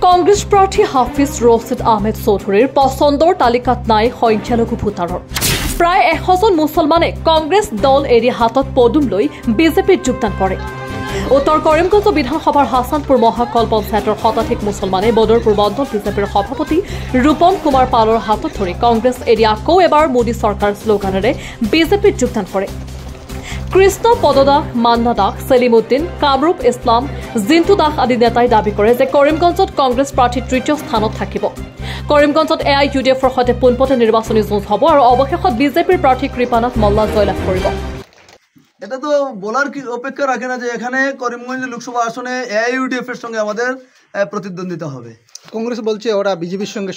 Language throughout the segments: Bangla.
কংগ্রেস প্রার্থী হাফিজ রশিদ আহমেদ চৌধুৰীৰ পছন্দৰ তালিকাত নাই সংখ্যালঘু ভোটাৰৰ। প্ৰায় 100 জন মুছলমানে কংগ্ৰেছ দল এৰি হাতত পদুম লৈ বিজেপিত যোগদান কৰে। উত্তৰ কৰিমগঞ্জ বিধানসভাৰ হাছানপুৰ মহাকল পঞ্চায়তৰ শতাধিক মুছলমানে বদৰপুৰ মণ্ডল বিজেপিৰ সভাপতি ৰূপম কুমাৰ পালৰ হাতত ধৰি কংগ্ৰেছ এৰি আকৌ এবাৰ মোদী চৰকাৰ শ্লোগানেৰে বিজেপিত যোগদান কৰে। কৃষ্ণ পদদাস, মান্না দাস, সেলিমুদ্দিন, কামৰূপ ইছলাম, জিন্তু দাস আদি নেতাই দাবী কৰে যে কৰিমগঞ্জত কংগ্ৰেছ প্ৰাৰ্থী তৃতীয় স্থানত থাকিব। কৰিমগঞ্জত AIUDFৰ সৈতে পোনপটীয়া নিৰ্বাচনী যুঁজ হ'ব আৰু অৱশেষত বিজেপিৰ প্ৰাৰ্থী কৃপানাথ মল্লা জয়লাভ কৰিব। এটা তো বলার কি অপেক্ষা রাখে না যে এখানে করিমগঞ্জ লোকসভা আসনে AIUDF এর সঙ্গে আমাদের প্রতিদ্বন্দ্বিতা হবে। কংগ্রেস বলছে ওরা বিজেপির সঙ্গে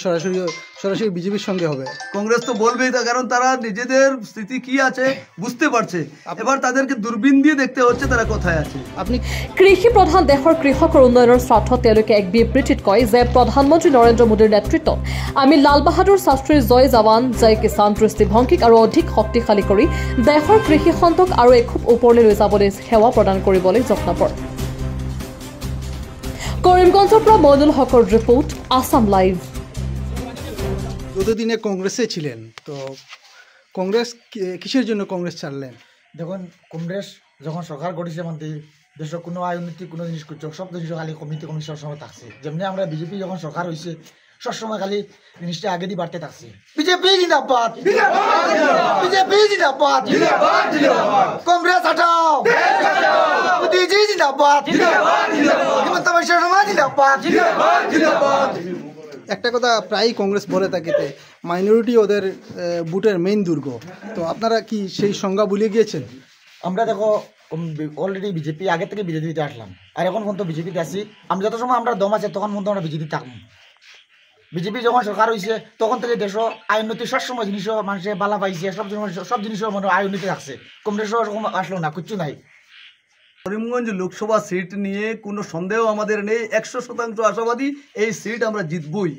সরাসরি বিজেপির সঙ্গে হবে। কংগ্রেস তো বলবেই, তার কারণ তারা নিজেদের স্থিতি কি আছে বুঝতে পারছে। এবার তাদেরকে দূরবীন দিয়ে দেখতে হচ্ছে তারা কোথায় আছে। আপনি কৃষি প্ৰধান দেশৰ কৃষকৰ উন্নয়নৰ স্বাৰ্থত তেওঁলোকে এক বিবৃতিত কয় যে প্ৰধানমন্ত্ৰী নৰেন্দ্ৰ মোদীৰ নেতৃত্বত আমি লাল বাহাদুৰ শাস্ত্ৰীৰ জয় জৱান জয় কিষাণ দৃষ্টিভংগীক আৰু অধিক শক্তিশালী কৰি দেশৰ কৃষি খণ্ডক আৰু এখুব ওপৰলৈ লৈ যাবলৈ সেৱা প্ৰদান কৰিবলৈ যত্নপৰ। কৰিমগঞ্জৰ পৰা মইনুল হকৰ রিপোর্ট, আসাম লাইভ। যতদিনে কংগ্রেসে ছিলেন, তো কংগ্রেস কিসের জন্য কংগ্রেস ছাড়লেন? দেখুন, কংগ্রেস যখন সরকার গঠিছে মন্ত্রী দেশের কোনো আয় উন্নতি কোনো জিনিস করছে সব জিনিস খালি কমিটি সবসময় থাকছে। যেমনি আমরা বিজেপি যখন সরকার হয়েছে সবসময় খালি জিনিসটা আগে দিয়ে বাড়তে থাকছে। বিজেপি জিন্দাবাদ, বিজেপি জিন্দাবাদ, কংগ্রেস হটাও, মোদিজি জিন্দাবাদ, হিমন্ত বিশ্ব শর্মা জিন্দাবাদ। একটা কথা প্রায়ই কংগ্রেস বলে থাকে, মাইনরিটি ওদের বুটের মেইন দুর্গ। তো আপনারা কি সেই সংজ্ঞা ভুলে গিয়েছেন? আমরা দেখো অলরেডি বিজেপি আগে থেকে বিজেপিতে আসলাম, আর এখন পর্যন্ত বিজেপিতে আসি। আমরা যত সময় আমরা দম আছে তখন পর্যন্ত আমরা বিজেপি থাকবো। বিজেপি যখন সরকার হয়েছে তখন থেকে দেশ আয় উন্নতি সবসময় জিনিস মানুষের বালা পাইছে, সব জিনিস মানে আয় উন্নতি থাকছে। কংগ্রেস আসলো না, কিচ্ছু নাই। করিমগঞ্জ লোকসভা সিট নিয়ে কোনো সন্দেহ আমাদের নেই, 100% আশাবাদী এই সিট আমরা জিতবই।